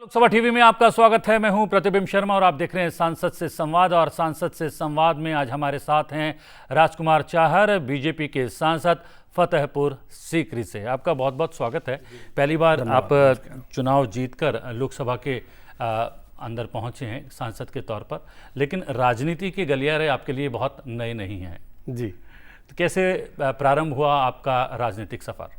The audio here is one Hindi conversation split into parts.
लोकसभा टीवी में आपका स्वागत है। मैं हूं प्रतिबिंब शर्मा और आप देख रहे हैं सांसद से संवाद। और सांसद से संवाद में आज हमारे साथ हैं राजकुमार चाहर, बीजेपी के सांसद फतेहपुर सीकरी से। आपका बहुत बहुत स्वागत है। पहली बार आप चुनाव जीतकर लोकसभा के अंदर पहुंचे हैं सांसद के तौर पर, लेकिन राजनीति के गलियारे आपके लिए बहुत नए नहीं हैं जी। तो कैसे प्रारंभ हुआ आपका राजनीतिक सफर?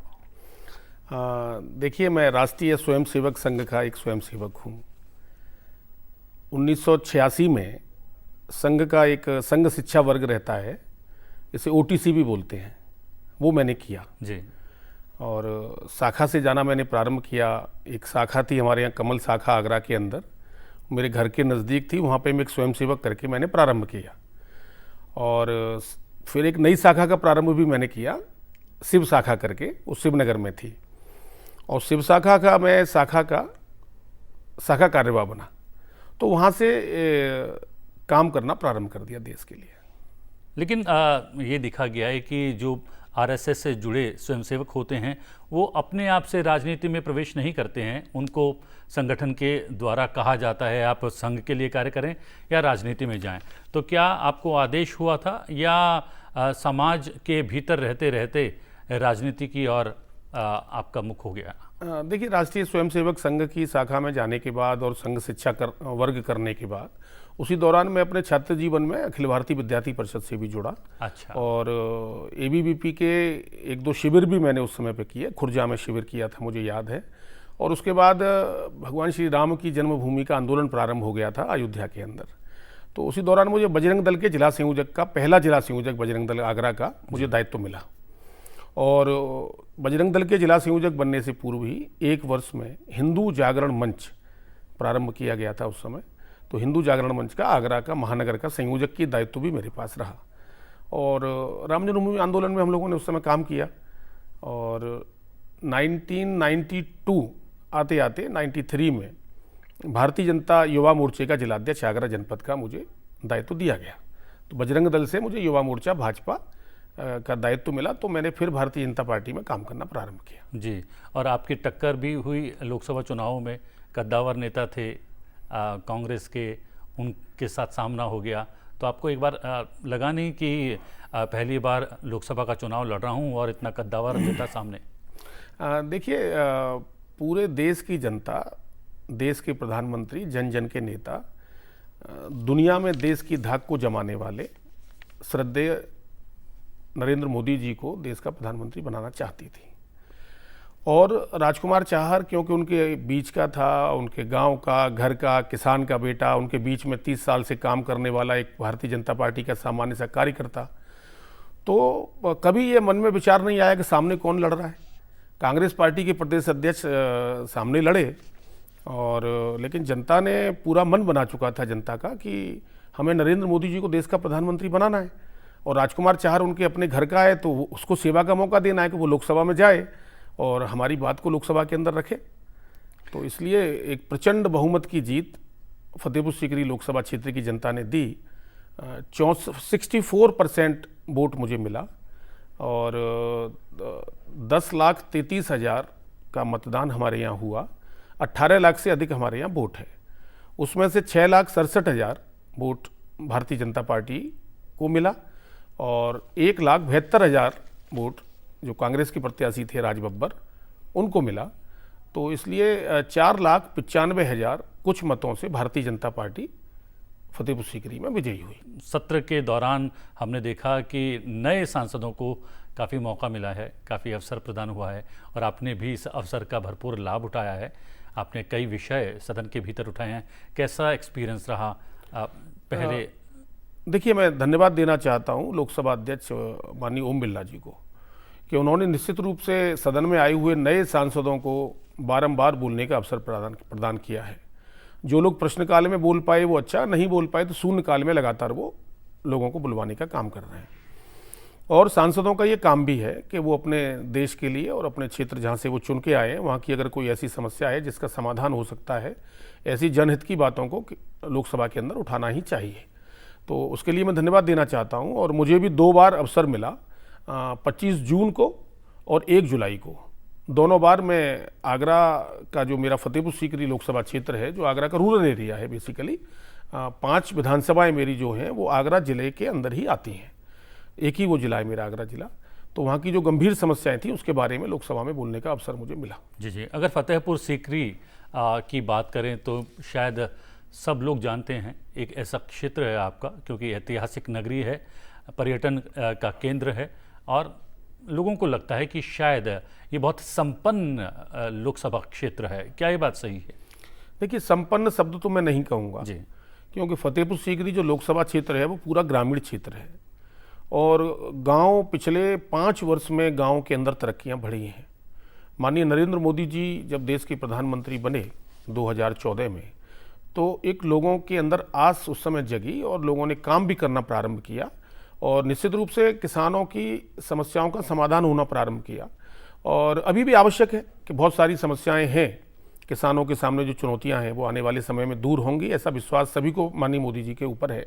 देखिए, मैं राष्ट्रीय स्वयंसेवक संघ का एक स्वयंसेवक हूँ। 1986 में संघ का एक संघ शिक्षा वर्ग रहता है, इसे OTC भी बोलते हैं, वो मैंने किया जी। और शाखा से जाना मैंने प्रारंभ किया। एक शाखा थी हमारे यहाँ, कमल शाखा आगरा के अंदर, मेरे घर के नज़दीक थी। वहाँ पे मैं एक स्वयंसेवक करके मैंने प्रारंभ किया और फिर एक नई शाखा का प्रारंभ भी मैंने किया, शिव शाखा करके, वो शिवनगर में थी। और शिव शाखा का मैं शाखा कार्यवाह बना, तो वहाँ से काम करना प्रारंभ कर दिया देश के लिए। लेकिन ये देखा गया है कि जो RSS से जुड़े स्वयंसेवक होते हैं वो अपने आप से राजनीति में प्रवेश नहीं करते हैं। उनको संगठन के द्वारा कहा जाता है आप संघ के लिए कार्य करें या राजनीति में जाएं। तो क्या आपको आदेश हुआ था या समाज के भीतर रहते रहते राजनीति की ओर आपका मुख हो गया? देखिए, राष्ट्रीय स्वयंसेवक संघ की शाखा में जाने के बाद और संघ शिक्षा वर्ग करने के बाद उसी दौरान मैं अपने छात्र जीवन में अखिल भारतीय विद्यार्थी परिषद से भी जुड़ा। अच्छा। और ABVP के 1-2 शिविर भी मैंने उस समय पे किए। खुर्जा में शिविर किया था, मुझे याद है। और उसके बाद भगवान श्री राम की जन्मभूमि का आंदोलन प्रारंभ हो गया था अयोध्या के अंदर। तो उसी दौरान मुझे बजरंग दल के जिला संयोजक का, पहला जिला संयोजक बजरंग दल आगरा का मुझे दायित्व मिला। और बजरंग दल के जिला संयोजक बनने से पूर्व ही 1 वर्ष में हिंदू जागरण मंच प्रारंभ किया गया था उस समय। तो हिंदू जागरण मंच का आगरा का महानगर का संयोजक की दायित्व भी मेरे पास रहा। और राम जन्मभूमि आंदोलन में हम लोगों ने उस समय काम किया। और 1992 आते आते 93 में भारतीय जनता युवा मोर्चे का जिलाध्यक्ष आगरा जनपद का मुझे दायित्व दिया गया। तो बजरंग दल से मुझे युवा मोर्चा भाजपा का दायित्व मिला, तो मैंने फिर भारतीय जनता पार्टी में काम करना प्रारंभ किया। जी। और आपकी टक्कर भी हुई लोकसभा चुनावों में, कद्दावर नेता थे कांग्रेस के, उनके साथ सामना हो गया। तो आपको एक बार लगा नहीं कि पहली बार लोकसभा का चुनाव लड़ रहा हूं और इतना कद्दावर नेता सामने? देखिए, पूरे देश की जनता, देश के प्रधानमंत्री, जन जन के नेता, दुनिया में देश की धाक को जमाने वाले श्रद्धेय नरेंद्र मोदी जी को देश का प्रधानमंत्री बनाना चाहती थी। और राजकुमार चाहर क्योंकि उनके बीच का था, उनके गांव का, घर का, किसान का बेटा, उनके बीच में 30 साल से काम करने वाला एक भारतीय जनता पार्टी का सामान्य सा कार्यकर्ता, तो कभी ये मन में विचार नहीं आया कि सामने कौन लड़ रहा है। कांग्रेस पार्टी के प्रदेश अध्यक्ष सामने लड़े, और लेकिन जनता ने पूरा मन बना चुका था जनता का कि हमें नरेंद्र मोदी जी को देश का प्रधानमंत्री बनाना है। और राजकुमार चाहर उनके अपने घर का है, तो उसको सेवा का मौका देना है कि वो लोकसभा में जाए और हमारी बात को लोकसभा के अंदर रखे। तो इसलिए एक प्रचंड बहुमत की जीत फतेहपुर सीकरी लोकसभा क्षेत्र की जनता ने दी। 64% वोट मुझे मिला और 10,33,000 का मतदान हमारे यहाँ हुआ। 18 लाख से अधिक हमारे यहाँ वोट है। उसमें से 6,67,000 वोट भारतीय जनता पार्टी को मिला और 1,72,000 वोट जो कांग्रेस के प्रत्याशी थे राज बब्बर, उनको मिला। तो इसलिए 4,95,000 कुछ मतों से भारतीय जनता पार्टी फतेहपुर सीकरी में विजयी हुई। सत्र के दौरान हमने देखा कि नए सांसदों को काफ़ी मौका मिला है, काफ़ी अवसर प्रदान हुआ है और आपने भी इस अवसर का भरपूर लाभ उठाया है। आपने कई विषय सदन के भीतर उठाए हैं। कैसा एक्सपीरियंस रहा पहले? देखिए, मैं धन्यवाद देना चाहता हूँ लोकसभा अध्यक्ष माननीय ओम बिरला जी को कि उन्होंने निश्चित रूप से सदन में आए हुए नए सांसदों को बारंबार बोलने का अवसर प्रदान किया है। जो लोग प्रश्नकाल में बोल पाए वो अच्छा, नहीं बोल पाए तो शून्यकाल में लगातार वो लोगों को बुलवाने का काम कर रहे हैं। और सांसदों का ये काम भी है कि वो अपने देश के लिए और अपने क्षेत्र जहाँ से वो चुन के आए हैं वहाँ की अगर कोई ऐसी समस्या है जिसका समाधान हो सकता है, ऐसी जनहित की बातों को लोकसभा के अंदर उठाना ही चाहिए। तो उसके लिए मैं धन्यवाद देना चाहता हूँ। और मुझे भी 2 बार अवसर मिला, 25 जून को और 1 जुलाई को दोनों बार मैं आगरा का जो मेरा फतेहपुर सीकरी लोकसभा क्षेत्र है, जो आगरा का रूरल एरिया है बेसिकली, 5 विधानसभाएं मेरी जो हैं वो आगरा ज़िले के अंदर ही आती हैं। एक ही वो ज़िला है मेरा, आगरा ज़िला। तो वहाँ की जो गंभीर समस्याएं थी उसके बारे में लोकसभा में बोलने का अवसर मुझे मिला। जी जी, अगर फतेहपुर सीकरी की बात करें तो शायद सब लोग जानते हैं, एक ऐसा क्षेत्र है आपका, क्योंकि ऐतिहासिक नगरी है, पर्यटन का केंद्र है, और लोगों को लगता है कि शायद ये बहुत संपन्न लोकसभा क्षेत्र है। क्या ये बात सही है? देखिए, संपन्न शब्द तो मैं नहीं कहूँगा जी, क्योंकि फतेहपुर सीकरी जो लोकसभा क्षेत्र है वो पूरा ग्रामीण क्षेत्र है और गांव पिछले 5 वर्ष में गांव के अंदर तरक्कियां बढ़ी हैं। माननीय नरेंद्र मोदी जी जब देश के प्रधानमंत्री बने 2014 में, तो एक लोगों के अंदर आस उस समय जगी और लोगों ने काम भी करना प्रारंभ किया और निश्चित रूप से किसानों की समस्याओं का समाधान होना प्रारंभ किया। और अभी भी आवश्यक है कि बहुत सारी समस्याएं हैं किसानों के सामने, जो चुनौतियां हैं वो आने वाले समय में दूर होंगी, ऐसा विश्वास सभी को माननीय मोदी जी के ऊपर है।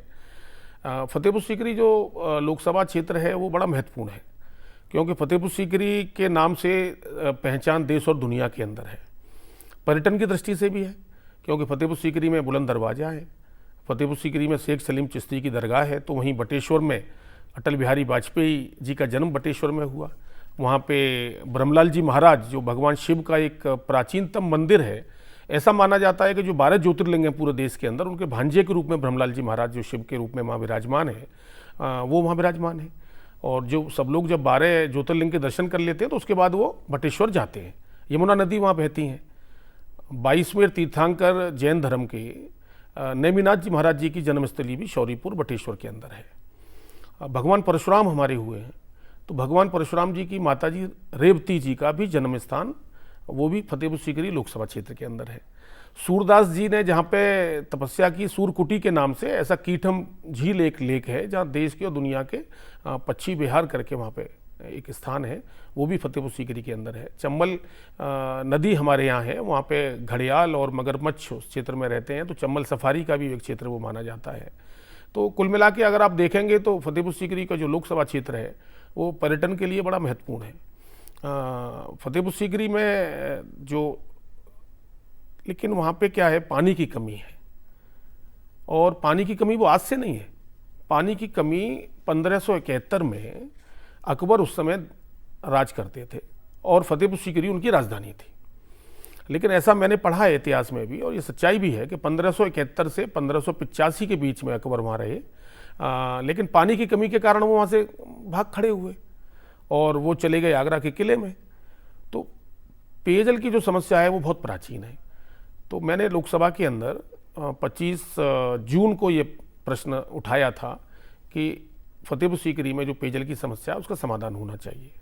फतेहपुर सीकरी जो लोकसभा क्षेत्र है वो बड़ा महत्वपूर्ण है क्योंकि फतेहपुर सीकरी के नाम से पहचान देश और दुनिया के अंदर है। पर्यटन की दृष्टि से भी है क्योंकि फतेहपुर सीकरी में बुलंद दरवाजा है, फतेहपुर सीकरी में शेख सलीम चिश्ती की दरगाह है, तो वहीं बटेश्वर में अटल बिहारी वाजपेयी जी का जन्म बटेश्वर में हुआ। वहाँ पे ब्रह्मलाल जी महाराज जो भगवान शिव का एक प्राचीनतम मंदिर है, ऐसा माना जाता है कि जो 12 ज्योतिर्लिंग हैं पूरे देश के अंदर, उनके भांजे के रूप में ब्रह्मलाल जी महाराज जो शिव के रूप में वहाँ विराजमान है, वो वहाँ विराजमान है। और जो सब लोग जब 12 ज्योतिर्लिंग के दर्शन कर लेते हैं तो उसके बाद वो बटेश्वर जाते हैं। यमुना नदी वहाँ बहती हैं। 22वें तीर्थंकर जैन धर्म के नेमिनाथ जी महाराज जी की जन्मस्थली भी शौरीपुर बटेश्वर के अंदर है। भगवान परशुराम हमारे हुए हैं, तो भगवान परशुराम जी की माता जी रेवती जी का भी जन्म स्थान वो भी फतेहपुर सीकरी लोकसभा क्षेत्र के अंदर है। सूरदास जी ने जहाँ पे तपस्या की, सूरकुटी के नाम से, ऐसा कीठम झील एक लेक है जहाँ देश के और दुनिया के पक्षी विहार करके वहाँ पे एक स्थान है, वो भी फतेहपुर सीकरी के अंदर है। चंबल नदी हमारे यहाँ है, वहाँ पे घड़ियाल और मगरमच्छ उस क्षेत्र में रहते हैं, तो चंबल सफारी का भी एक क्षेत्र वो माना जाता है। तो कुल मिला के अगर आप देखेंगे तो फतेहपुर सीकरी का जो लोकसभा क्षेत्र है वो पर्यटन के लिए बड़ा महत्वपूर्ण है। फतेहपुर सीकरी में जो, लेकिन वहाँ पे क्या है, पानी की कमी है। और पानी की कमी वो आज से नहीं है, पानी की कमी 1571 में अकबर उस समय राज करते थे और फतेहपुर सीकरी उनकी राजधानी थी। लेकिन ऐसा मैंने पढ़ा है इतिहास में भी, और ये सच्चाई भी है कि 1571 से 1585 के बीच में अकबर वहाँ रहे, लेकिन पानी की कमी के कारण वो वहाँ से भाग खड़े हुए और वो चले गए आगरा के किले में। तो पेयजल की जो समस्या है वो बहुत प्राचीन है। तो मैंने लोकसभा के अंदर 25 जून को ये प्रश्न उठाया था कि फतेहपुर सीकरी में जो पेयजल की समस्या है उसका समाधान होना चाहिए।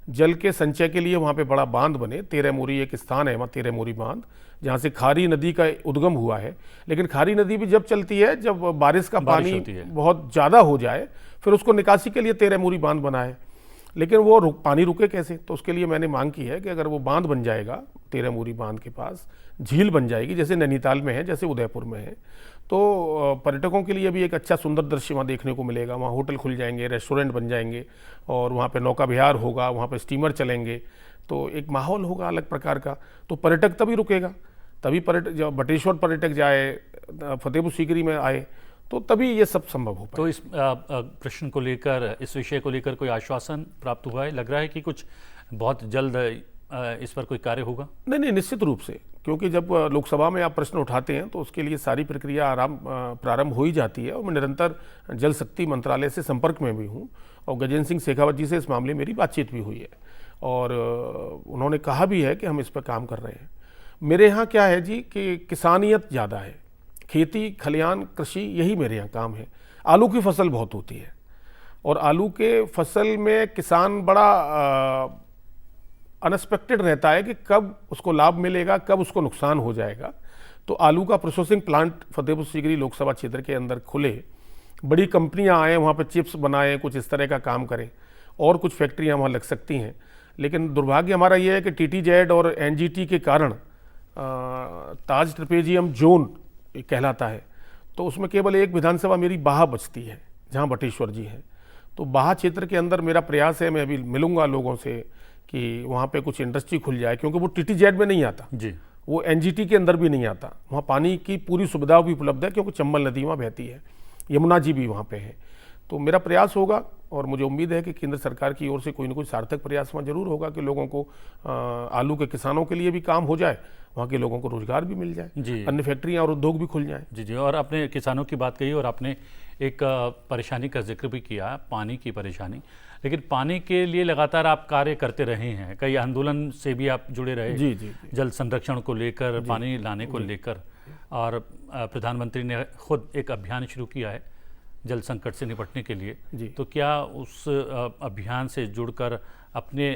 जल के संचय के लिए वहाँ पे बड़ा बांध बने, 13 मोरी एक स्थान है वहाँ, 13 मोरी बांध, जहाँ से खारी नदी का उद्गम हुआ है। लेकिन खारी नदी भी जब चलती है जब बारिश का पानी बहुत ज़्यादा हो जाए, फिर उसको निकासी के लिए 13 मोरी बांध बनाए। लेकिन वो पानी रुके कैसे? तो उसके लिए मैंने मांग की है कि अगर वो बांध बन जाएगा, 13 मोरी बांध के पास झील बन जाएगी, जैसे नैनीताल में है, जैसे उदयपुर में है, तो पर्यटकों के लिए भी एक अच्छा सुंदर दृश्य वहाँ देखने को मिलेगा। वहाँ होटल खुल जाएंगे, रेस्टोरेंट बन जाएंगे और वहाँ पे नौका विहार होगा, वहाँ पे स्टीमर चलेंगे, तो एक माहौल होगा अलग प्रकार का। तो पर्यटक तभी रुकेगा, तभी पर्यटक, जब बटेश्वर पर्यटक जाए, फतेहपुर सीकरी में आए, तो तभी ये सब संभव हो पाए। तो इस प्रश्न को लेकर, इस विषय को लेकर कोई आश्वासन प्राप्त हुआ है? लग रहा है कि कुछ बहुत जल्द इस पर कोई कार्य होगा? नहीं, निश्चित रूप से, क्योंकि जब लोकसभा में आप प्रश्न उठाते हैं तो उसके लिए सारी प्रक्रिया प्रारंभ हो ही जाती है। और मैं निरंतर जल शक्ति मंत्रालय से संपर्क में भी हूँ और गजेंद्र सिंह शेखावत जी से इस मामले में मेरी बातचीत भी हुई है और उन्होंने कहा भी है कि हम इस पर काम कर रहे हैं। मेरे यहाँ क्या है जी कि किसानियत ज़्यादा है, खेती खलिहान कृषि यही मेरे यहाँ काम है। आलू की फसल बहुत होती है और आलू के फसल में किसान बड़ा अनएक्सपेक्टेड रहता है कि कब उसको लाभ मिलेगा, कब उसको नुकसान हो जाएगा। तो आलू का प्रोसेसिंग प्लांट फतेहपुर सीकरी लोकसभा क्षेत्र के अंदर खुले, बड़ी कंपनियां आएँ वहाँ पे चिप्स बनाएं, कुछ इस तरह का काम करें, और कुछ फैक्ट्रियाँ वहाँ लग सकती हैं। लेकिन दुर्भाग्य हमारा ये है कि TTZ और NGT के कारण ताज ट्रपेजियम जोन कहलाता है, तो उसमें केवल एक विधानसभा मेरी बाहा बचती है जहाँ बटेश्वर जी हैं। तो बाहा क्षेत्र के अंदर मेरा प्रयास है, मैं अभी मिलूंगा लोगों से, कि वहाँ पे कुछ इंडस्ट्री खुल जाए, क्योंकि वो TTZ में नहीं आता जी। वो NGT के अंदर भी नहीं आता। वहाँ पानी की पूरी सुविधा भी उपलब्ध है, क्योंकि चंबल नदी वहाँ बहती है, यमुना जी भी वहाँ पे है। तो मेरा प्रयास होगा और मुझे उम्मीद है कि केंद्र सरकार की ओर से कोई ना कोई सार्थक प्रयास वहाँ जरूर होगा कि लोगों को आलू के किसानों के लिए भी काम हो जाए, वहाँ के लोगों को रोजगार भी मिल जाए, अन्य फैक्ट्रियाँ और उद्योग भी खुल जाएं। जी जी। और आपने किसानों की बात कही और आपने एक परेशानी का जिक्र भी किया, पानी की परेशानी। लेकिन पानी के लिए लगातार आप कार्य करते रहे हैं, कई आंदोलन से भी आप जुड़े रहे। जी जी। जल संरक्षण को लेकर, पानी लाने को लेकर, और प्रधानमंत्री ने खुद एक अभियान शुरू किया है जल संकट से निपटने के लिए। तो क्या उस अभियान से जुड़कर अपने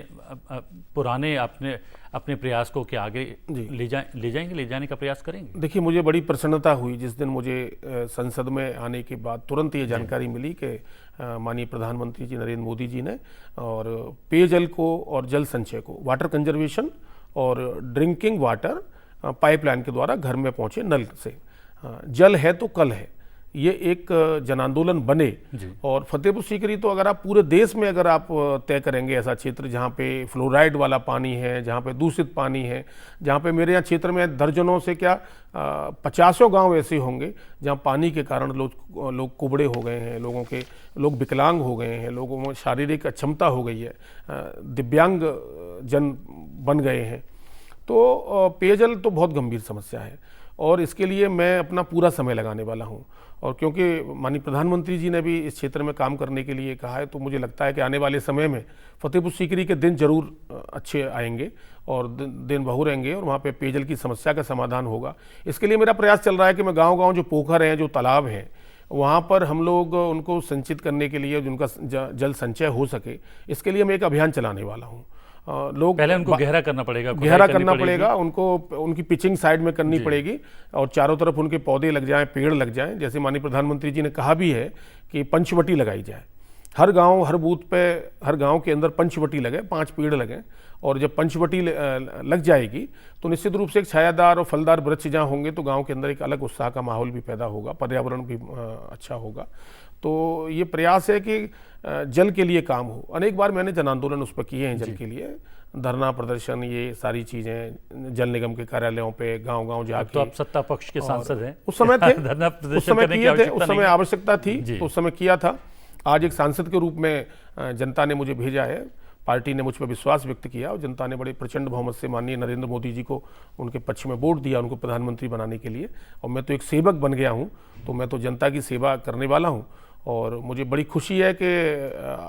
पुराने अपने प्रयास को क्या आगे ले जाने का प्रयास करेंगे? देखिए, मुझे बड़ी प्रसन्नता हुई जिस दिन मुझे संसद में आने के बाद तुरंत ये जानकारी मिली कि माननीय प्रधानमंत्री जी नरेंद्र मोदी जी ने और पेयजल को और जल संचय को, वाटर कंजर्वेशन और ड्रिंकिंग वाटर पाइपलाइन के द्वारा घर में पहुंचे नल से। जल है तो कल है, ये एक जन आंदोलन बने। और फतेहपुर सीकरी तो अगर आप पूरे देश में अगर आप तय करेंगे ऐसा क्षेत्र जहाँ पे फ्लोराइड वाला पानी है, जहाँ पे दूषित पानी है, जहाँ पे मेरे यहाँ क्षेत्र में दर्जनों से क्या 50 गांव ऐसे होंगे जहाँ पानी के कारण लोग कुबड़े हो गए हैं, लोग विकलांग हो गए हैं, लोगों में शारीरिक अक्षमता हो गई है, दिव्यांग जन बन गए हैं। तो पेयजल तो बहुत गंभीर समस्या है और इसके लिए मैं अपना पूरा समय लगाने वाला हूँ। और क्योंकि माननीय प्रधानमंत्री जी ने भी इस क्षेत्र में काम करने के लिए कहा है, तो मुझे लगता है कि आने वाले समय में फतेहपुर सीकरी के दिन जरूर अच्छे आएंगे और दिन बहुरेंगे और वहाँ पे पेयजल की समस्या का समाधान होगा। इसके लिए मेरा प्रयास चल रहा है कि मैं गांव-गांव जो पोखर हैं, जो तालाब हैं, वहाँ पर हम लोग उनको संचित करने के लिए, जिनका जल संचय हो सके, इसके लिए मैं एक अभियान चलाने वाला हूँ। लोग पहले उनको गहरा करना पड़ेगा, उनको उनकी पिचिंग साइड में करनी पड़ेगी और चारों तरफ उनके पौधे लग जाएं, पेड़ लग जाएं। जैसे माननीय प्रधानमंत्री जी ने कहा भी है कि पंचवटी लगाई जाए, हर गांव, हर बूथ पे, हर गांव के अंदर पंचवटी लगे, 5 पेड़ लगे। और जब पंचवटी लग जाएगी तो निश्चित रूप से एक छायादार और फलदार वृक्ष जहाँ होंगे तो गाँव के अंदर एक अलग उत्साह का माहौल भी पैदा होगा, पर्यावरण भी अच्छा होगा। तो ये प्रयास है कि जल के लिए काम हो। अनेक बार मैंने जन आंदोलन उस पर किए हैं जल के लिए, धरना प्रदर्शन, ये सारी चीजें जल निगम के कार्यालयों पे गांव-गांव जाके। तो आप सत्ता पक्ष के सांसद हैं, उस समय थे, धरना प्रदर्शन उस समय करने की किए थे, आवश्यकता उस समय नहीं। आवश्यकता थी तो उस समय किया था। आज एक सांसद के रूप में जनता ने मुझे भेजा है, पार्टी ने मुझ पर विश्वास व्यक्त किया और जनता ने बड़े प्रचंड बहुमत से माननीय नरेंद्र मोदी जी को उनके पक्ष में वोट दिया, उनको प्रधानमंत्री बनाने के लिए। और मैं तो एक सेवक बन गया हूँ, तो मैं तो जनता की सेवा करने वाला हूँ। और मुझे बड़ी खुशी है कि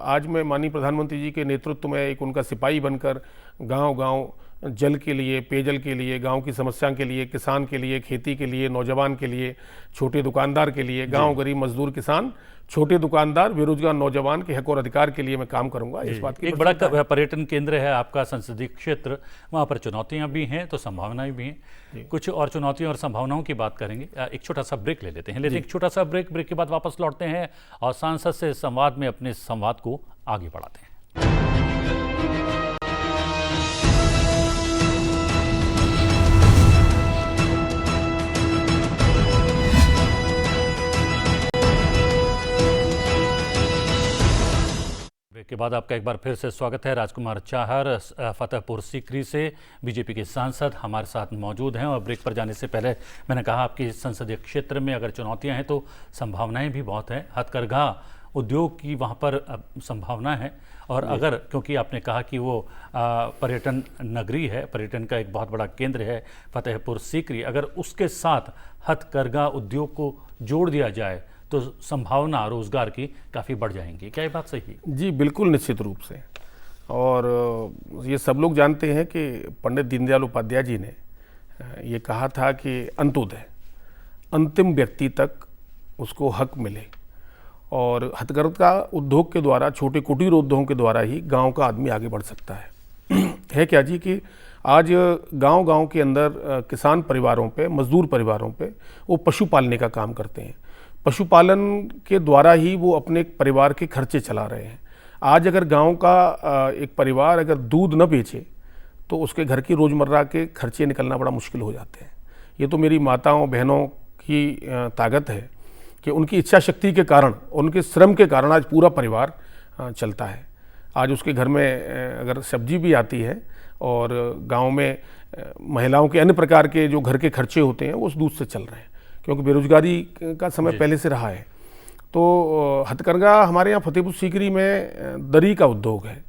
आज मैं माननीय प्रधानमंत्री जी के नेतृत्व में एक उनका सिपाही बनकर गांव-गांव जल के लिए, पेयजल के लिए, गांव की समस्या के लिए, किसान के लिए, खेती के लिए, नौजवान के लिए, छोटे दुकानदार के लिए, गांव गरीब मजदूर किसान, छोटे दुकानदार, बेरोजगार नौजवान के हक और अधिकार के लिए मैं काम करूंगा। इस बात की एक बड़ा पर्यटन केंद्र है आपका संसदीय क्षेत्र, वहाँ पर चुनौतियाँ भी हैं तो संभावनाएं भी हैं। कुछ और चुनौतियों और संभावनाओं की बात करेंगे। एक छोटा सा ब्रेक ले लेते हैं, लेकिन एक छोटा सा ब्रेक के बाद वापस लौटते हैं और सांसद से संवाद में अपने संवाद को आगे बढ़ाते हैं। के बाद आपका एक बार फिर से स्वागत है। राजकुमार चाहर फतेहपुर सीकरी से बीजेपी के सांसद हमारे साथ मौजूद हैं। और ब्रेक पर जाने से पहले मैंने कहा आपके संसदीय क्षेत्र में अगर चुनौतियां हैं तो संभावनाएं भी बहुत हैं। हथकरघा उद्योग की वहां पर संभावना है और अगर, क्योंकि आपने कहा कि वो पर्यटन नगरी है, पर्यटन का एक बहुत बड़ा केंद्र है फतेहपुर सीकरी, अगर उसके साथ हथकरघा उद्योग को जोड़ दिया जाए तो संभावना रोजगार की काफ़ी बढ़ जाएंगी। क्या ये बात सही है? जी बिल्कुल, निश्चित रूप से। और ये सब लोग जानते हैं कि पंडित दीनदयाल उपाध्याय जी ने ये कहा था कि अंत्योदय, अंतिम व्यक्ति तक उसको हक मिले। और हथकरघा उद्योग के द्वारा, छोटे कुटीर उद्योगों के द्वारा ही गांव का आदमी आगे बढ़ सकता है क्या जी कि आज गांव-गांव के अंदर किसान परिवारों पे, मजदूर परिवारों पे वो पशु पालने का काम करते हैं। पशुपालन के द्वारा ही वो अपने परिवार के खर्चे चला रहे हैं। आज अगर गांव का एक परिवार अगर दूध न बेचे तो उसके घर की रोज़मर्रा के खर्चे निकलना बड़ा मुश्किल हो जाते हैं। ये तो मेरी माताओं बहनों की ताकत है कि उनकी इच्छा शक्ति के कारण, उनके श्रम के कारण आज पूरा परिवार चलता है। आज उसके घर में अगर सब्जी भी आती है और गांव में महिलाओं के अन्य प्रकार के जो घर के खर्चे होते हैं वो उस दूध से चल रहे हैं, क्योंकि बेरोजगारी का समय पहले से रहा है। तो हथकरघा हमारे यहाँ फतेहपुर सीकरी में दरी का उद्योग है,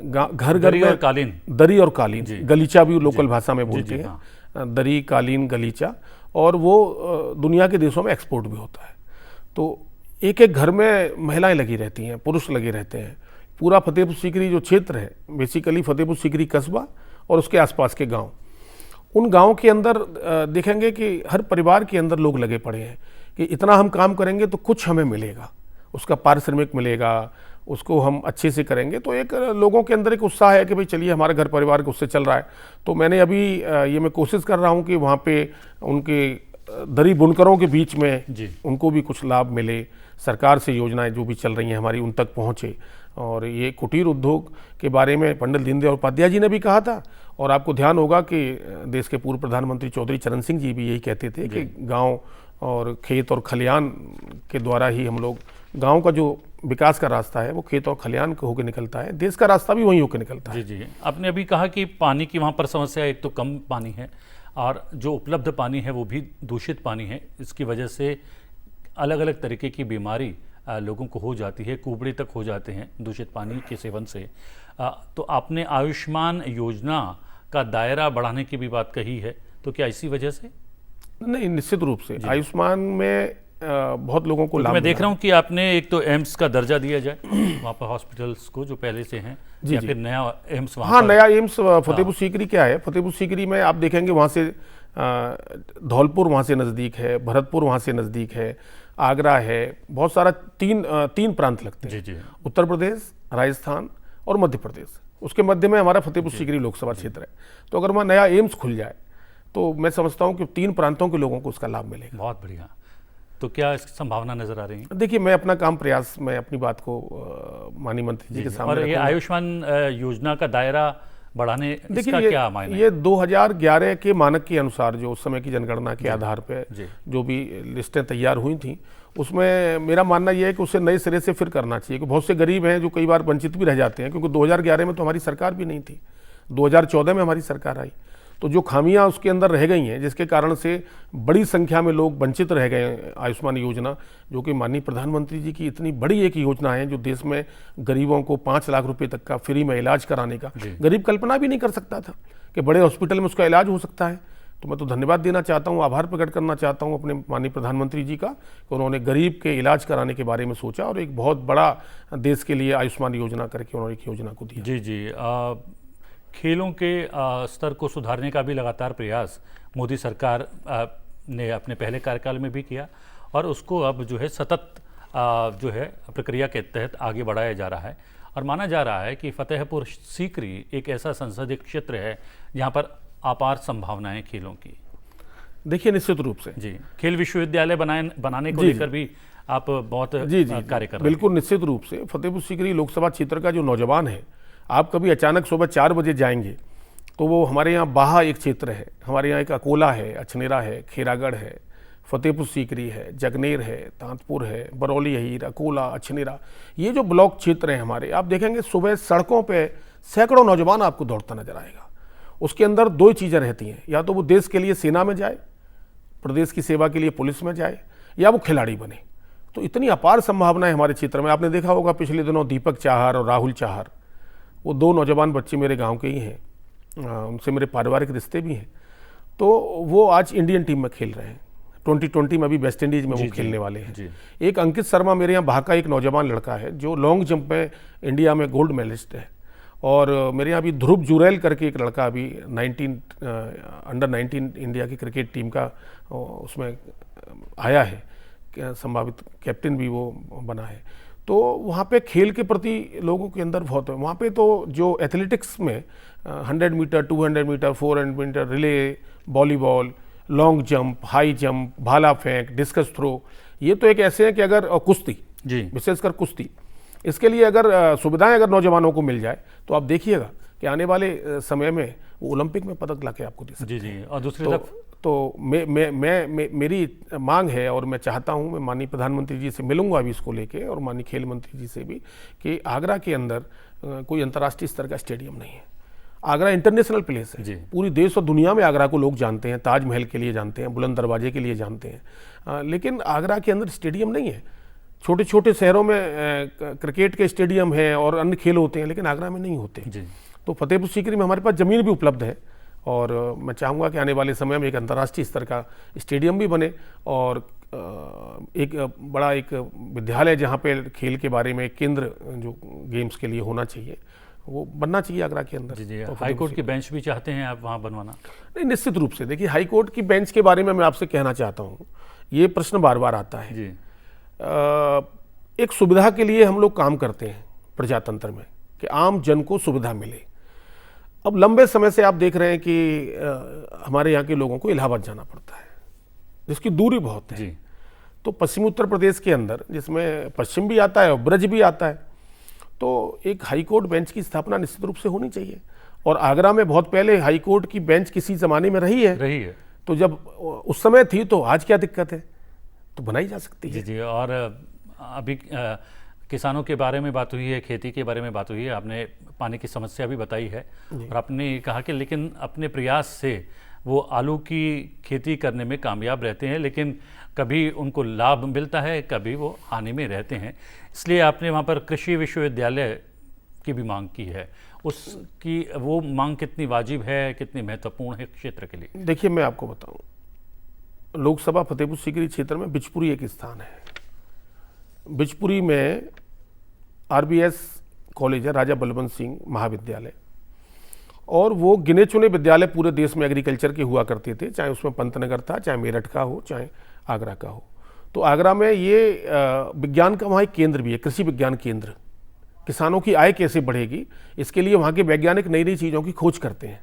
घर घर दरी में और कालीन। दरी और कालीन, गलीचा भी लोकल भाषा में बोलते हैं, हाँ। दरी कालीन गलीचा, और वो दुनिया के देशों में एक्सपोर्ट भी होता है। तो एक एक घर में महिलाएं लगी रहती हैं, पुरुष लगे रहते हैं। पूरा फतेहपुर सीकरी जो क्षेत्र है, बेसिकली फतेहपुर सीकरी कस्बा और उसके आसपास के गांव, उन गांव के अंदर देखेंगे कि हर परिवार के अंदर लोग लगे पड़े हैं कि इतना हम काम करेंगे तो कुछ हमें मिलेगा, उसका पारिश्रमिक मिलेगा, उसको हम अच्छे से करेंगे। तो एक लोगों के अंदर एक उत्साह है कि भाई चलिए हमारे घर परिवार को उससे चल रहा है। तो मैंने अभी ये मैं कोशिश कर रहा हूँ कि वहाँ पे उनके दरी बुनकरों के बीच में उनको भी कुछ लाभ मिले, सरकार से योजनाएं जो भी चल रही हैं हमारी उन तक पहुँचे। और ये कुटीर उद्योग के बारे में पंडित दीनदयाल उपाध्याय जी ने भी कहा था, और आपको ध्यान होगा कि देश के पूर्व प्रधानमंत्री चौधरी चरण सिंह जी भी यही कहते थे कि गांव और खेत और खलियान के द्वारा ही हम लोग, गांव का जो विकास का रास्ता है वो खेत और खलियान को होकर निकलता है, देश का रास्ता भी वहीं होकर निकलता है। जी, आपने अभी कहा कि पानी की वहाँ पर समस्या, एक तो कम पानी है और जो उपलब्ध पानी है वो भी दूषित पानी है। इसकी वजह से अलग अलग तरीके की बीमारी लोगों को हो जाती है, कुबड़े तक हो जाते हैं दूषित पानी के सेवन से। तो आपने आयुष्मान योजना का दायरा बढ़ाने की भी बात कही है, तो क्या इसी वजह से? नहीं, निश्चित रूप से आयुष्मान में बहुत लोगों को लाभ। मैं देख रहा हूँ कि आपने एक तो एम्स का दर्जा दिया जाए वहाँ पर हॉस्पिटल्स को जो पहले से हैं, या फिर नया एम्स वहाँ। हाँ, नया एम्स फतेहपुर सीकरी क्या है, फतेहपुर सीकरी में आप देखेंगे वहाँ से धौलपुर वहाँ से नज़दीक है, भरतपुर वहाँ से नज़दीक है, आगरा है, बहुत सारा तीन प्रांत लगते हैं, उत्तर प्रदेश, राजस्थान और मध्य प्रदेश। उसके मध्य में हमारा फतेहपुर सीकरी लोकसभा क्षेत्र है। तो अगर वहाँ नया एम्स खुल जाए तो मैं समझता हूँ कि 3 प्रांतों के लोगों को उसका लाभ मिलेगा। बहुत बढ़िया। तो क्या इसकी संभावना नजर आ रही है? देखिए, मैं अपना काम प्रयास, मैं अपनी बात को माननीय मंत्री जी के सामने, और ये आयुष्मान योजना का दायरा बढ़ाने इसका क्या मायने? ये 2011 के मानक के अनुसार, जो उस समय की जनगणना के आधार पे जो भी लिस्टें तैयार हुई थी, उसमें मेरा मानना यह है कि उसे नए सिरे से फिर करना चाहिए, कि बहुत से गरीब हैं जो कई बार वंचित भी रह जाते हैं, क्योंकि 2011 में तो हमारी सरकार भी नहीं थी, 2014 में हमारी सरकार आई। तो जो खामियां उसके अंदर रह गई हैं, जिसके कारण से बड़ी संख्या में लोग वंचित रह गए आयुष्मान योजना, जो कि माननीय प्रधानमंत्री जी की इतनी बड़ी एक योजना है, जो देश में गरीबों को 5 लाख रुपए तक का फ्री में इलाज कराने का, गरीब कल्पना भी नहीं कर सकता था कि बड़े हॉस्पिटल में उसका इलाज हो सकता है। तो मैं तो धन्यवाद देना चाहता हूँ, आभार प्रकट करना चाहता हूँ अपने माननीय प्रधानमंत्री जी का, कि उन्होंने गरीब के इलाज कराने के बारे में सोचा और एक बहुत बड़ा देश के लिए आयुष्मान योजना करके उन्होंने एक योजना को दिया। जी, खेलों के स्तर को सुधारने का भी लगातार प्रयास मोदी सरकार ने अपने पहले कार्यकाल में भी किया, और उसको अब जो है सतत जो है प्रक्रिया के तहत आगे बढ़ाया जा रहा है। और माना जा रहा है कि फतेहपुर सीकरी एक ऐसा संसदीय क्षेत्र है जहाँ पर अपार संभावनाएं खेलों की। देखिए, निश्चित रूप से जी, खेल विश्वविद्यालय बनाने को लेकर भी आप बहुत कार्य कर रहे हैं। बिल्कुल, निश्चित रूप से फतेहपुर सीकरी लोकसभा क्षेत्र का जो नौजवान है, आप कभी अचानक सुबह 4 बजे जाएंगे तो वो हमारे यहाँ बाहा एक क्षेत्र है, हमारे यहाँ एक अकोला है, अछनेरा है, खेरागढ़ है, फतेहपुर सीकरी है, जगनेर है, तांतपुर है, बरौली हईर, अकोला, अछनेरा, ये जो ब्लॉक क्षेत्र हैं हमारे, आप देखेंगे सुबह सड़कों पे सैकड़ों नौजवान आपको दौड़ता नजर आएगा। उसके अंदर 2 चीज़ें रहती हैं, या तो वो देश के लिए सेना में जाए, प्रदेश की सेवा के लिए पुलिस में जाए, या वो खिलाड़ी बने। तो इतनी अपार संभावनाएं हमारे क्षेत्र में। आपने देखा होगा पिछले दिनों दीपक चाहर और राहुल चाहर, वो 2 नौजवान बच्चे मेरे गांव के ही हैं, उनसे मेरे पारिवारिक रिश्ते भी हैं। तो वो आज इंडियन टीम में खेल रहे हैं, 2020 में अभी वेस्ट इंडीज में वो खेलने वाले हैं। एक अंकित शर्मा मेरे यहाँ बाह का एक नौजवान लड़का है, जो लॉन्ग जंप में इंडिया में गोल्ड मेडलिस्ट है। और मेरे यहाँ अभी ध्रुव जुरैल करके एक लड़का अभी अंडर 19 इंडिया की क्रिकेट टीम का उसमें आया है, संभावित कैप्टन भी वो बना है। तो वहाँ पे खेल के प्रति लोगों के अंदर बहुत है। वहाँ पे तो जो एथलेटिक्स में 100 metre, 200 metre, 400 metre relay, volleyball, long jump, high jump, भाला फेंक, डिस्कस थ्रो, ये तो एक ऐसे हैं कि अगर कुश्ती, विशेषकर कुश्ती, इसके लिए अगर सुविधाएं अगर नौजवानों को मिल जाए तो आप देखिएगा कि आने वाले समय में वो ओलंपिक में पदक लाके आपको दे सकते हैं। और दूसरी तरफ तो मेरी मांग है, और मैं चाहता हूं, मैं माननीय प्रधानमंत्री जी से मिलूंगा अभी इसको लेके, और माननीय खेल मंत्री जी से भी, कि आगरा के अंदर कोई अंतर्राष्ट्रीय स्तर का स्टेडियम नहीं है। आगरा इंटरनेशनल प्लेस है जी। पूरी देश और दुनिया में आगरा को लोग जानते हैं, ताजमहल के लिए जानते हैं, बुलंद दरवाजे के लिए जानते हैं, लेकिन आगरा के अंदर स्टेडियम नहीं है। छोटे छोटे शहरों में क्रिकेट के स्टेडियम है और अन्य खेल होते हैं, लेकिन आगरा में नहीं होते। जी। तो फतेहपुर सीकरी में हमारे पास ज़मीन भी उपलब्ध है और मैं चाहूँगा कि आने वाले समय में एक अंतर्राष्ट्रीय स्तर का स्टेडियम भी बने और एक बड़ा एक विद्यालय जहाँ पे खेल के बारे में एक केंद्र जो गेम्स के लिए होना चाहिए वो बनना चाहिए आगरा के अंदर। जी। हाई कोर्ट की बेंच भी चाहते हैं आप वहाँ बनवाना? नहीं, निश्चित रूप से। देखिए, हाई कोर्ट की बेंच के बारे में मैं आपसे कहना चाहता हूँ, ये प्रश्न बार बार आता है जी। एक सुविधा के लिए हम लोग काम करते हैं प्रजातंत्र में कि आम जन को सुविधा मिले। अब लंबे समय से आप देख रहे हैं कि हमारे यहाँ के लोगों को इलाहाबाद जाना पड़ता है, जिसकी दूरी बहुत है। जी। तो पश्चिमी उत्तर प्रदेश के अंदर, जिसमें पश्चिम भी आता है और ब्रज भी आता है, तो एक हाई कोर्ट बेंच की स्थापना निश्चित रूप से होनी चाहिए। और आगरा में बहुत पहले हाई कोर्ट की बेंच किसी ज़माने में रही है। तो जब उस समय थी तो आज क्या दिक्कत है, तो बनाई जा सकती है। जी। और अभी किसानों के बारे में बात हुई है, खेती के बारे में बात हुई है, आपने पानी की समस्या भी बताई है और आपने कहा कि लेकिन अपने प्रयास से वो आलू की खेती करने में कामयाब रहते हैं, लेकिन कभी उनको लाभ मिलता है, कभी वो हानि में रहते हैं। इसलिए आपने वहाँ पर कृषि विश्वविद्यालय की भी मांग की है। उसकी वो मांग कितनी वाजिब है, कितनी महत्वपूर्ण है क्षेत्र के लिए? देखिए, मैं आपको बताऊं, लोकसभा फतेहपुर सीकरी क्षेत्र में बिचपुरी एक स्थान है। बिचपुरी में RBS कॉलेज है, राजा बलवंत सिंह महाविद्यालय, और वो गिने चुने विद्यालय पूरे देश में एग्रीकल्चर के हुआ करते थे, चाहे उसमें पंतनगर था, चाहे मेरठ का हो, चाहे आगरा का हो। तो आगरा में ये विज्ञान का वहाँ एक केंद्र भी है, कृषि विज्ञान केंद्र। किसानों की आय कैसे बढ़ेगी, इसके लिए वहाँ के वैज्ञानिक नई नई चीज़ों की खोज करते हैं।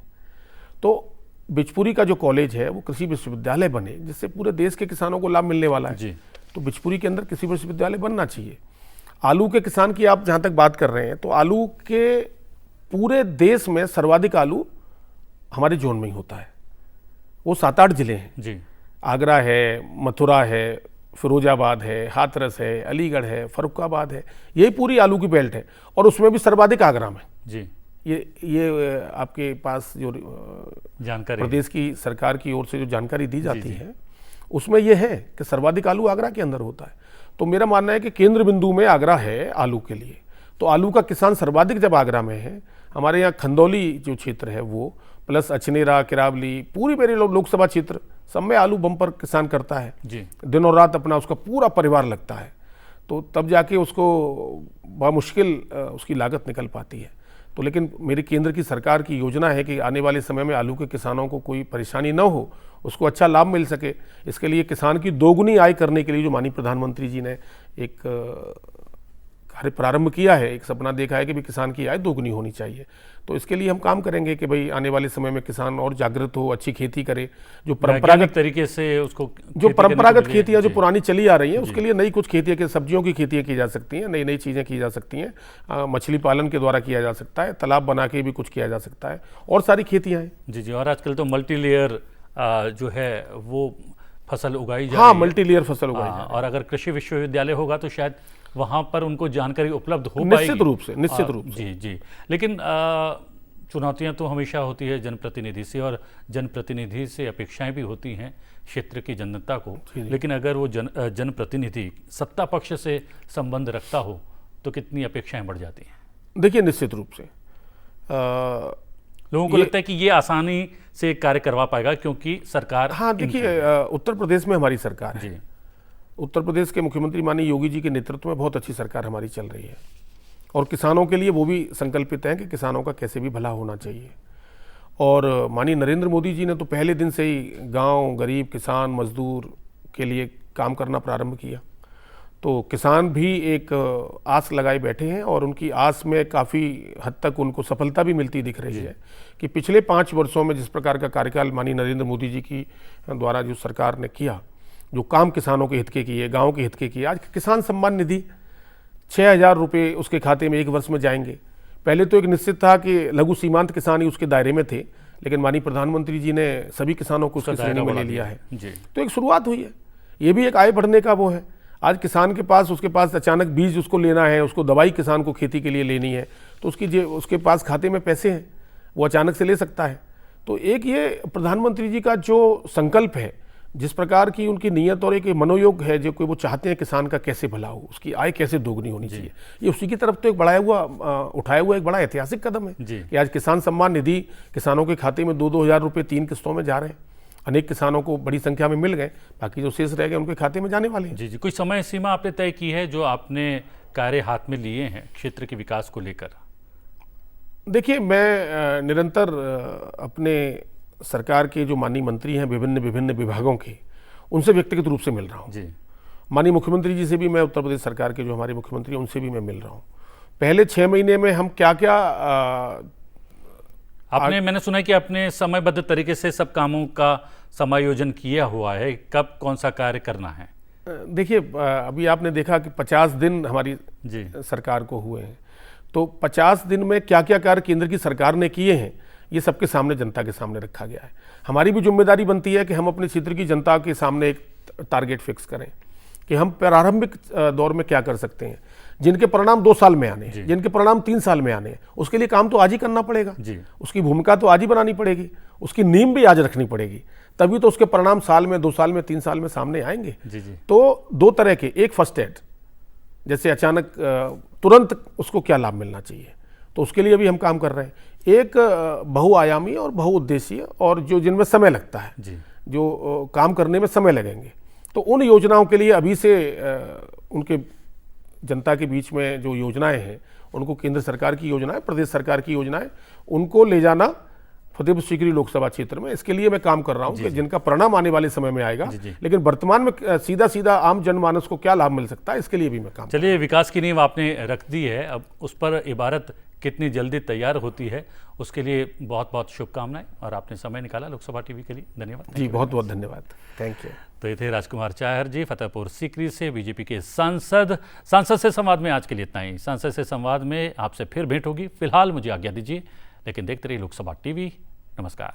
तो बिचपुरी का जो कॉलेज है वो कृषि विश्वविद्यालय बने, जिससे पूरे देश के किसानों को लाभ मिलने वाला है जी। तो बिचपुरी के अंदर कृषि विश्वविद्यालय बनना चाहिए। आलू के किसान की आप जहाँ तक बात कर रहे हैं, तो आलू के पूरे देश में सर्वाधिक आलू हमारे जोन में ही होता है। वो 7-8 जिले हैं जी। आगरा है, मथुरा है, फिरोजाबाद है, हाथरस है, अलीगढ़ है, फर्रुखाबाद है, यही पूरी आलू की बेल्ट है और उसमें भी सर्वाधिक आगरा में। जी। ये आपके पास जो जानकारी प्रदेश की सरकार की ओर से जो जानकारी दी जाती है उसमें यह है कि सर्वाधिक आलू आगरा के अंदर होता है। तो मेरा मानना है कि केंद्र बिंदु में आगरा है आलू के लिए। तो आलू का किसान सर्वाधिक जब आगरा में है, हमारे यहाँ खंदौली जो क्षेत्र है वो, प्लस अचनेरा, किरावली, पूरी मेरे लोकसभा क्षेत्र सब में आलू बम्पर किसान करता है जी। दिन और रात अपना उसका पूरा परिवार लगता है, तो तब जाके उसको बामुश्किल उसकी लागत निकल पाती है। तो लेकिन मेरी केंद्र की सरकार की योजना है कि आने वाले समय में आलू के किसानों को कोई परेशानी न हो, उसको अच्छा लाभ मिल सके। इसके लिए किसान की दोगुनी आय करने के लिए जो माननीय प्रधानमंत्री जी ने एक कार्य प्रारंभ किया है, एक सपना देखा है कि भी किसान की आय दोगुनी होनी चाहिए। तो इसके लिए हम काम करेंगे कि भाई आने वाले समय में किसान और जागृत हो, अच्छी खेती करे, जो परंपरागत तरीके से उसको जो परंपरागत खेतियाँ जो पुरानी चली आ रही हैं उसके लिए नई कुछ खेतियाँ की, सब्जियों की खेतियाँ की जा सकती हैं, नई नई चीज़ें की जा सकती हैं। मछली पालन के द्वारा किया जा सकता है, तालाब बना के भी कुछ किया जा सकता है, और सारी खेतियाँ हैं। जी जी। और आजकल तो मल्टी लेयर जो है वो फसल उगाई जा हाँ, रही है। मल्टी लेयर फसल उगाई जा रही है। और अगर कृषि विश्वविद्यालय होगा तो शायद वहाँ पर उनको जानकारी उपलब्ध हो निश्चित पाएगी। रूप से, निश्चित रूप से। जी जी। लेकिन चुनौतियाँ तो हमेशा होती है जनप्रतिनिधि से, और जनप्रतिनिधि से अपेक्षाएं भी होती हैं क्षेत्र की जनता को। लेकिन अगर वो जनप्रतिनिधि सत्ता पक्ष से संबंध रखता हो तो कितनी अपेक्षाएं बढ़ जाती हैं? देखिए, निश्चित रूप से लोगों को लगता है कि ये आसानी से कार्य करवा पाएगा क्योंकि सरकार। हाँ, देखिए, उत्तर प्रदेश में हमारी सरकार है। उत्तर प्रदेश के मुख्यमंत्री माननीय योगी जी के नेतृत्व में बहुत अच्छी सरकार हमारी चल रही है, और किसानों के लिए वो भी संकल्पित हैं कि किसानों का कैसे भी भला होना चाहिए। और माननीय नरेंद्र मोदी जी ने तो पहले दिन से ही गांव, गरीब, किसान, मजदूर के लिए काम करना प्रारंभ किया। तो किसान भी एक आस लगाए बैठे हैं और उनकी आस में काफ़ी हद तक उनको सफलता भी मिलती दिख रही है कि पिछले 5 वर्षों में जिस प्रकार का कार्यकाल माननीय नरेंद्र मोदी जी की द्वारा जो सरकार ने किया, जो काम किसानों के हित के किए, गाँव के हित के किए। आज किसान सम्मान निधि 6,000 रुपये उसके खाते में 1 वर्ष में जाएंगे। पहले तो एक निश्चित था कि लघु सीमांत किसान ही उसके दायरे में थे, लेकिन माननीय प्रधानमंत्री जी ने सभी किसानों को उसकी श्रेणी में ले लिया है। तो एक शुरुआत हुई है, ये भी एक आय बढ़ने का वो है। आज किसान के पास, उसके पास अचानक बीज उसको लेना है, उसको दवाई किसान को खेती के लिए लेनी है, तो उसके पास खाते में पैसे हैं, वो अचानक से ले सकता है। तो एक ये प्रधानमंत्री जी का जो संकल्प है, जिस प्रकार की उनकी नीयत और एक मनोयोग है, जो कि वो चाहते हैं किसान का कैसे भला हो, उसकी आय कैसे दोगुनी होनी चाहिए, ये उसी की तरफ तो एक उठाया हुआ एक बड़ा ऐतिहासिक कदम है कि आज किसान सम्मान निधि किसानों के खाते में 2-2 हज़ार रुपये 3 किस्तों में जा रहे हैं। अनेक किसानों को बड़ी संख्या में मिल गए, बाकी जो शेष रह गए उनके खाते में जाने वाले हैं। जी, कोई समय सीमा आपने तय की है जो आपने कार्य हाथ में लिए हैं क्षेत्र के विकास को लेकर? देखिए, मैं निरंतर अपने सरकार के जो माननीय मंत्री हैं विभिन्न विभागों के, उनसे व्यक्तिगत रूप से मिल रहा हूँ। माननीय मुख्यमंत्री जी से भी मैं, उत्तर प्रदेश सरकार के जो हमारे मुख्यमंत्री हैं उनसे भी मैं मिल रहा हूँ। पहले 6 महीने में हम क्या क्या मैंने सुना है कि आपने समयबद्ध तरीके से सब कामों का समायोजन किया हुआ है, कब कौन सा कार्य करना है? देखिए, अभी आपने देखा कि 50 दिन हमारी सरकार को हुए हैं, तो 50 दिन में क्या क्या कार्य केंद्र की सरकार ने किए हैं, ये सबके सामने, जनता के सामने रखा गया है। हमारी भी जिम्मेदारी बनती है कि हम अपने क्षेत्र की जनता के सामने एक टारगेट फिक्स करें कि हम प्रारंभिक दौर में क्या कर सकते हैं, जिनके परिणाम 2 साल में आने हैं, जिनके परिणाम 3 साल में आने हैं, उसके लिए काम तो आज ही करना पड़ेगा, उसकी भूमिका तो आज ही बनानी पड़ेगी, उसकी नींव भी आज रखनी पड़ेगी, तभी तो उसके परिणाम साल में, 2 साल में, 3 साल में सामने आएंगे। तो 2 तरह के, एक फर्स्ट एड, जैसे अचानक तुरंत उसको क्या लाभ मिलना चाहिए, तो उसके लिए भी हम काम कर रहे हैं। एक बहुआयामी और बहुउद्देशीय, और जो जिनमें समय लगता है, जो काम करने में समय लगेंगे, तो उन योजनाओं के लिए अभी से उनके जनता के बीच में जो योजनाएं हैं, उनको केंद्र सरकार की योजनाएं, प्रदेश सरकार की योजनाएं, उनको ले जाना फतेहपुर सीकरी लोकसभा क्षेत्र में, इसके लिए मैं काम कर रहा हूं कि जिनका परिणाम आने वाले समय में आएगा, लेकिन वर्तमान में सीधा आम जनमानस को क्या लाभ मिल सकता है, इसके लिए भी मैं काम। चलिए, विकास की नींव आपने रख दी है, अब उस पर इबारत कितनी जल्दी तैयार होती है, उसके लिए बहुत बहुत शुभकामनाएं, और आपने समय निकाला लोकसभा टीवी के लिए, धन्यवाद। जी, बहुत बहुत धन्यवाद, थैंक यू। तो ये थे राजकुमार चाहर जी, फतेहपुर सीकरी से बीजेपी के सांसद से संवाद में आज के लिए इतना ही। सांसद से संवाद में आपसे फिर भेंट होगी। फिलहाल मुझे आज्ञा दीजिए, लेकिन देखते रहिए लोकसभा टीवी। नमस्कार।